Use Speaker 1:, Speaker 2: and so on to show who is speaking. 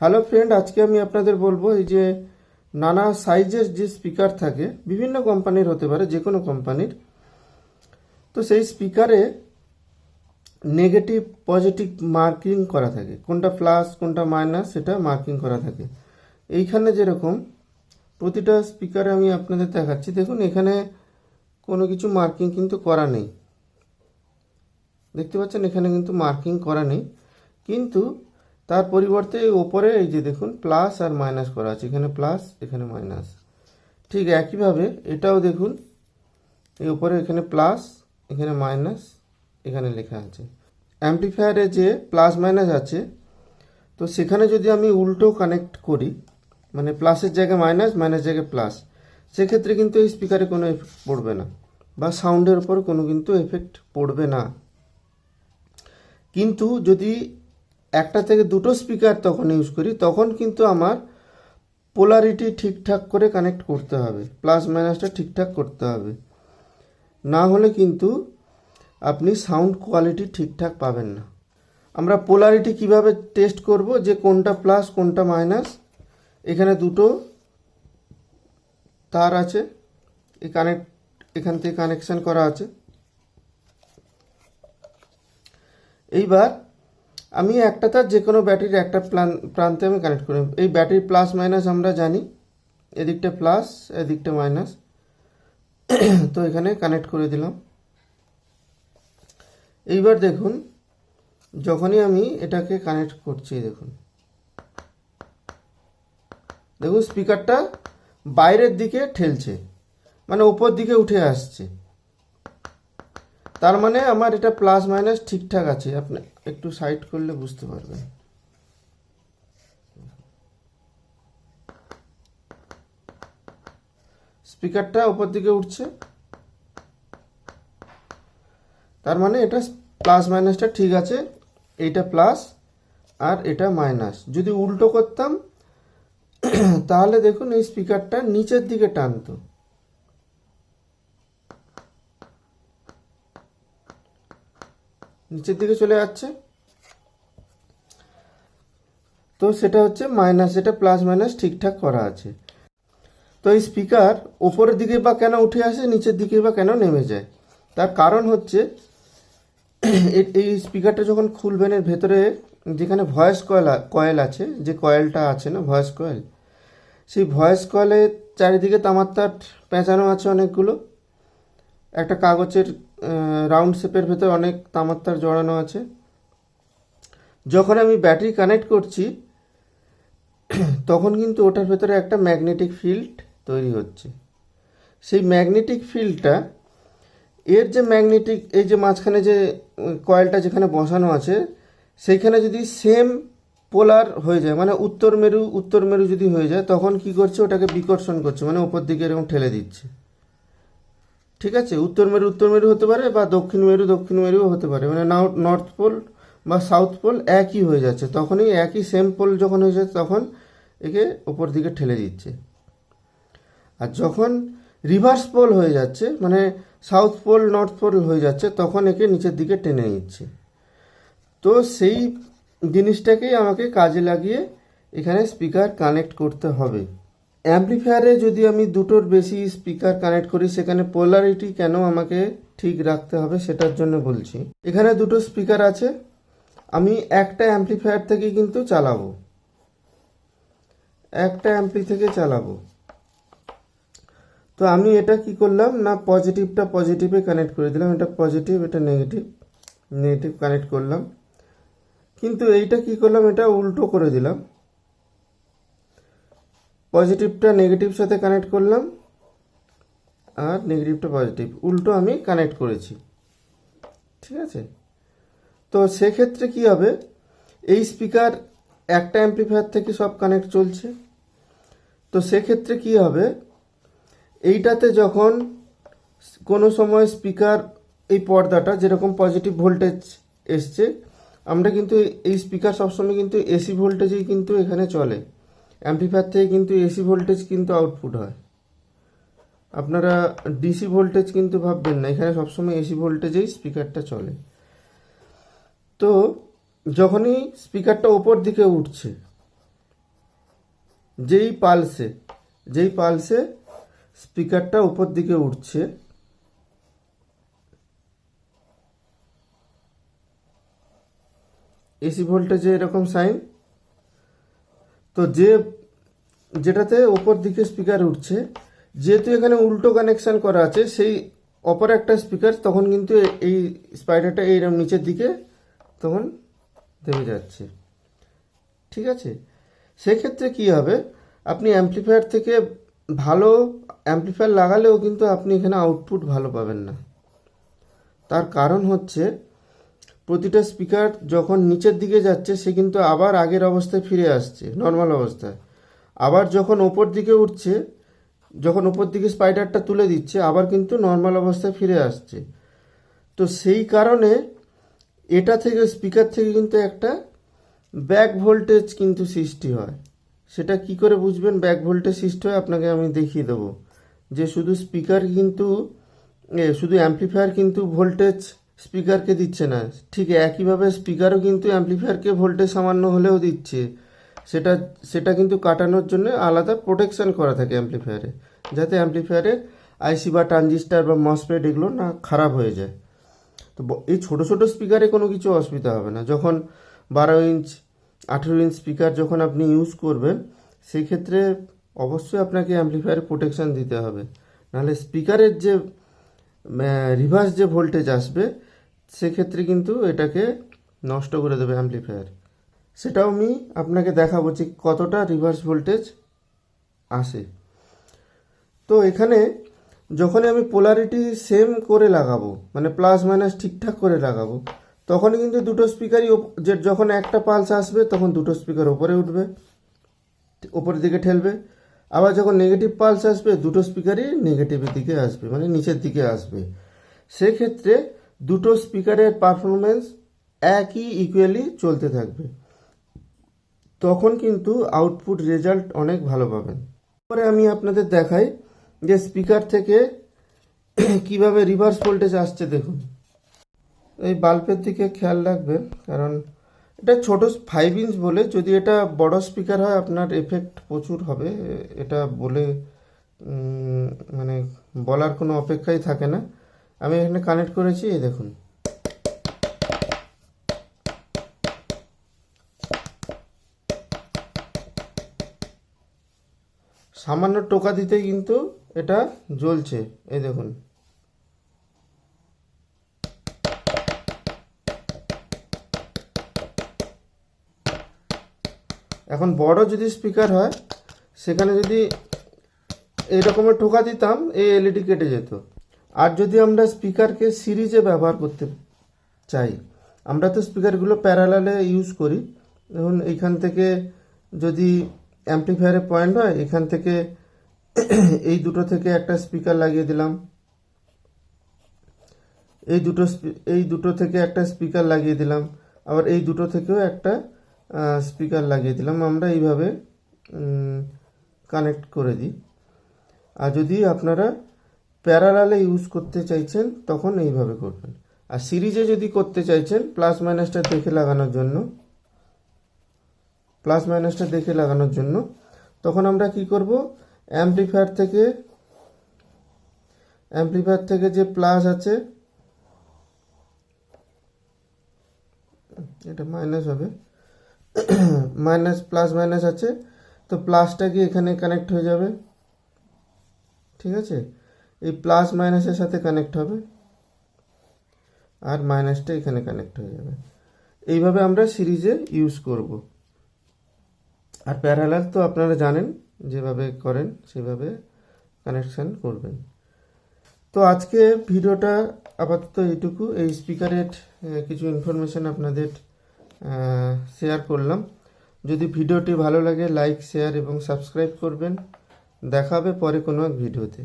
Speaker 1: Hello friend, আজকে আমি আপনাদের বলবো এই যে নানা সাইজের যে স্পিকার থাকে, বিভিন্ন কোম্পানির হতে পারে, যে কোনো কোম্পানির। তো সেই স্পিকারে নেগেটিভ পজিটিভ মার্কিং করা থাকে, কোনটা প্লাস কোনটা মাইনাস সেটা মার্কিং করা থাকে। এইখানে যেরকম প্রতিটা স্পিকারে আমি আপনাদের দেখাচ্ছি, দেখুন এখানে কোনো কিছু মার্কিং কিন্তু করা নেই, দেখতে পাচ্ছেন এখানে কিন্তু মার্কিং করা নেই, কিন্তু তার পরিবর্তে ওপরে এই যে দেখুন প্লাস আর মাইনাস করা আছে, এখানে প্লাস এখানে মাইনাস। ঠিক একইভাবে এটাও দেখুন, এই উপরে এখানে প্লাস এখানে মাইনাস এখানে লেখা আছে। অ্যাম্পলিফায়ারে যে প্লাস মাইনাস আছে, তো সেখানে যদি আমি উল্টো কানেক্ট করি, মানে প্লাসের জায়গায় মাইনাস, মাইনাস জায়গায় প্লাস, সেক্ষেত্রে কিন্তু এই স্পিকারে কোনো এফেক্ট পড়বে না, বা সাউন্ডের উপর কোনো কিন্তু এফেক্ট পড়বে না। কিন্তু যদি একটা থেকে দুটো স্পিকার তখন ইউজ করি, তখন কিন্তু আমার পোলারিটি ঠিকঠাক করে কানেক্ট করতে হবে, প্লাস মাইনাসটা ঠিকঠাক করতে হবে, না হলে কিন্তু আপনি সাউন্ড কোয়ালিটি ঠিকঠাক পাবেন না। আমরা পোলারিটি কিভাবে টেস্ট করব, যে কোনটা প্লাস কোনটা মাইনাস। এখানে দুটো তার আছে, এখান থেকে কানেকশন করা আছে। এইবার আমি একটা তার যে কোনো ব্যাটারির একটা প্রান্তে আমি কানেক্ট করি। এই ব্যাটারির প্লাস মাইনাস আমরা জানি, এদিকটা প্লাস এদিকটা মাইনাস। তো এখানে কানেক্ট করে দিলাম। এইবার দেখুন, যখনই আমি এটাকে কানেক্ট করছি, দেখুন স্পিকারটা বাইরের দিকে ঠেলছে, মানে উপর দিকে উঠে আসছে। তার মানে আমার এটা প্লাস মাইনাস ঠিকঠাক আছে। আপনি একটু সাইড করলে বুঝতে পারবেন। স্পিকারটা উপর দিকে উঠছে, তার মানে এটা প্লাস মাইনাসটা ঠিক আছে, এইটা প্লাস আর এটা মাইনাস। যদি উল্টো করতাম তাহলে দেখুন এই স্পিকারটা নিচের দিকে টানতো, নিচের দিকে চলে যাচ্ছে। তো সেটা হচ্ছে মাইনাস, এটা প্লাস মাইনাস ঠিকঠাক করা আছে। তো এই স্পিকার ওপরের দিকে বা কেন উঠে আসে, নিচের দিকে বা কেন নেমে যায়, তার কারণ হচ্ছে এই স্পিকারটা যখন খুলবেন, এর ভেতরে যেখানে ভয়েস কয়েল আছে, যে কয়েলটা আছে না ভয়েস কয়েল, সেই ভয়েস কয়েলের চারিদিকে তামার তার পেঁচানো আছে অনেকগুলো। একটা কাগজের রাউন্ড শেপের ভেতর অনেক তামার তার জড়ানো আছে। যখন আমি ব্যাটারি কানেক্ট করছি, তখন কিন্তু ওটার ভেতরে একটা ম্যাগনেটিক ফিল্ড তৈরি হচ্ছে। সেই ম্যাগনেটিক ফিল্ডটা, এর যে ম্যাগনেটিক, এই যে মাঝখানে যে কয়েলটা যেখানে বসানো আছে, সেইখানে যদি সেম পোলার হয়ে যায়, মানে উত্তর মেরু যদি হয়ে যায়, তখন কি করছে, ওটাকে বিকর্ষণ করছে, মানে উপর দিকে এরকম ঠেলে দিচ্ছে। ঠিক আছে, উত্তর মেরু হতে পারে, বা দক্ষিণ মেরুও হতে পারে, মানে নর্থ পোল বা সাউথ পোল একই হয়ে যাচ্ছে। তখনই একই সেম পোল যখন হয়ে যাচ্ছে, তখন একে ওপর দিকে ঠেলে দিচ্ছে। আর যখন রিভার্স পোল হয়ে যাচ্ছে, মানে সাউথ পোল নর্থ পোল হয়ে যাচ্ছে, তখন একে নিচের দিকে টেনে নিচ্ছে। তো সেই জিনিসটাকেই আমাকে কাজে লাগিয়ে এখানে স্পিকার কানেক্ট করতে হবে। অ্যাম্পলিফায়ারে যদি আমি দুটোর বেশি স্পিকার কানেক্ট করি, সেখানে পোলারিটি কেন আমাকে ঠিক রাখতে হবে সেটার জন্য বলছি। এখানে দুটো স্পিকার আছে, আমি একটা অ্যাম্পলিফায়ার থেকে কিন্তু চালাবো, একটা অ্যাম্পলি থেকে চালাবো। তো আমি এটা কি করলাম না, পজিটিভটা পজিটিভে কানেক্ট করে দিলাম, এটা পজিটিভ এটা নেগেটিভ কানেক্ট করলাম। কিন্তু এইটা কি করলাম, এটা উল্টো করে দিলাম, পজিটিভটা নেগেটিভ সাথে কানেক্ট করলাম, আর নেগেটিভটা পজিটিভ, উল্টো আমি কানেক্ট করেছি। ঠিক আছে, তো সেক্ষেত্রে কি হবে, এই স্পিকার একটা অ্যাম্পলিফায়ার থেকে সব কানেক্ট চলছে। তো সেক্ষেত্রে কি হবে, এইটাতে যখন কোনো সময় স্পিকার, এই পর্দাটা যেরকম পজিটিভ ভোল্টেজ এসছে, আমরা কিন্তু এই স্পিকার সবসময় কিন্তু এসি ভোল্টেজেই কিন্তু এখানে চলে। অ্যাম্পলিফায়ার থেকে কিন্তু এসি ভোল্টেজ কিন্তু আউটপুট হয়, আপনারা ডিসি ভোল্টেজ কিন্তু ভাববেন না, এখানে সবসময় এসি ভোল্টেজেই স্পিকারটা চলে। তো যখনই স্পিকারটা ওপর দিকে উঠছে, যেই পালসে স্পিকারটা উপর দিকে উঠছে, এসি ভোল্টেজে এরকম সাইন, তো যেটাতে ওপর দিকে স্পিকার উঠছে, যেহেতু এখানে উল্টো কানেকশন করা আছে, সেই অপর একটা স্পিকার তখন কিন্তু এই স্পাইডারটা এইরকম নিচের দিকে তখন দেবে যাচ্ছে। ঠিক আছে, সেক্ষেত্রে কি হবে, আপনি অ্যাম্পলিফায়ার থেকে ভালো অ্যাম্পলিফায়ার লাগালেও কিন্তু আপনি এখানে আউটপুট ভালো পাবেন না। তার কারণ হচ্ছে প্রতিটা স্পিকার যখন নিচের দিকে যাচ্ছে সে কিন্তু আবার আগের অবস্থায় ফিরে আসছে, নর্মাল অবস্থায়। আবার যখন ওপর দিকে উঠছে, যখন ওপর দিকে স্পাইডারটা তুলে দিচ্ছে, আবার কিন্তু নর্মাল অবস্থায় ফিরে আসছে। তো সেই কারণে এটা থেকে, স্পিকার থেকে কিন্তু একটা ব্যাক ভোল্টেজ কিন্তু সৃষ্টি হয়। সেটা কি করে বুঝবেন ব্যাক ভোল্টেজ সৃষ্টি হয়, আপনাকে আমি দেখিয়ে দেবো। যে শুধু স্পিকার কিন্তু শুধু অ্যাম্পলিফায়ার কিন্তু ভোল্টেজ স্পিকারকে দিচ্ছে না, ঠিক একইভাবে স্পিকারও কিন্তু অ্যাম্পলিফায়ারকে ভোল্টেজ সামান্য হলেও দিচ্ছে। সেটা কিন্তু কাটানোর জন্য আলাদা প্রোটেকশন করা থাকে অ্যাম্পলিফায়ারে, যাতে অ্যাম্পলিফায়ারে আইসি বা ট্রানজিস্টার বা মসফেট এগুলো না খারাপ হয়ে যায়। তো এই ছোটো ছোটো স্পিকারে কোনো কিছু অসুবিধা হবে না। যখন 12 ইঞ্চ 18 ইঞ্চ স্পিকার যখন আপনি ইউজ করবেন, সেই ক্ষেত্রে অবশ্যই আপনাকে অ্যাম্পলিফায়ারে প্রোটেকশান দিতে হবে, নাহলে স্পিকারের যে রিভার্স যে ভোল্টেজ আসবে, সেক্ষেত্রে কিন্তু এটাকে নষ্ট করে দেবে অ্যাম্পলিফায়ার। সেটাও আমি আপনাকে দেখাবো যে কতটা রিভার্স ভোল্টেজ আসে। তো এখানে যখনই আমি পোলারিটি সেম করে লাগাবো, মানে প্লাস মাইনাস ঠিকঠাক করে লাগাবো, তখন কিন্তু দুটো স্পিকারই যখন একটা পালস আসবে তখন দুটো স্পিকার ওপরে উঠবে, ওপরের দিকে ঠেলবে। আবার যখন নেগেটিভ পালস আসবে, দুটো স্পিকারই নেগেটিভের দিকে আসবে, মানে নিচের দিকে আসবে। সেক্ষেত্রে দুটো স্পিকারের পারফরমেন্স একই ইকুয়ালি চলতে থাকবে, তখন কিন্তু আউটপুট রেজাল্ট অনেক ভালো পাবেন। পরে আমি আপনাদের দেখাই যে স্পিকার থেকে কিভাবে রিভার্স ভোল্টেজ আসছে। দেখুন, এই বাল্বের দিকে খেয়াল রাখবেন, কারণ এটা ছোট 5 ইঞ্চ বলে, যদি এটা বড় স্পিকার হয় আপনার এফেক্ট প্রচুর হবে, এটা বলে মানে বলার কোনো অপেক্ষাই থাকে না। আমি এখানে কানেক্ট করেছি, এই দেখুন। সামান্য টোকা দিতেই কিন্তু এটা জ্বলছে, এই দেখুন। এখন বড় যদি স্পিকার হয়, সেখানে যদি এই রকমের টোকা দিতাম, এই এলইডি কেটে যেত। আর যদি আমরা স্পিকারকে সিরিজে ব্যবহার করতে চাই, আমরা তো স্পিকারগুলো প্যারালালে ইউজ করি। দেখুন, এইখান থেকে যদি অ্যাম্পলিফায়ারে পয়েন্ট হয়, এখান থেকে এই দুটো থেকে একটা স্পিকার লাগিয়ে দিলাম, এই দুটো থেকে একটা স্পিকার লাগিয়ে দিলাম, আবার এই দুটো থেকেও একটা স্পিকার লাগিয়ে দিলাম। আমরা এইভাবে কানেক্ট করে দিই। আর যদি আপনারা প্যারালালে ইউজ করতে চাইছেন, তখন এইভাবে করবেন। আর সিরিজে যদি করতে চাইছেন, প্লাস মাইনাসটা দেখে লাগানোর জন্য তখন আমরা কি করব, অ্যাম্পলিফায়ার থেকে যে প্লাস আছে, এটা মাইনাস হবে, প্লাস মাইনাস আছে, তো প্লাসটা কি এখানে কানেক্ট হয়ে যাবে। ঠিক আছে, এই প্লাস মাইনাসের সাথে কানেক্ট হবে, আর মাইনাসটা এখানে কানেক্ট হয়ে যাবে। এইভাবে আমরা সিরিজে ইউজ করব। আর প্যারালাল তো আপনারা জানেন, যেভাবে করেন সেভাবে কানেকশান করবেন। তো আজকে ভিডিওটা আপাতত এইটুকু। এই স্পিকারের কিছু ইনফরমেশান আপনাদের শেয়ার করলাম। যদি ভিডিওটি ভালো লাগে, লাইক, শেয়ার এবং সাবস্ক্রাইব করবেন। দেখা হবে পরে কোনো এক ভিডিওতে।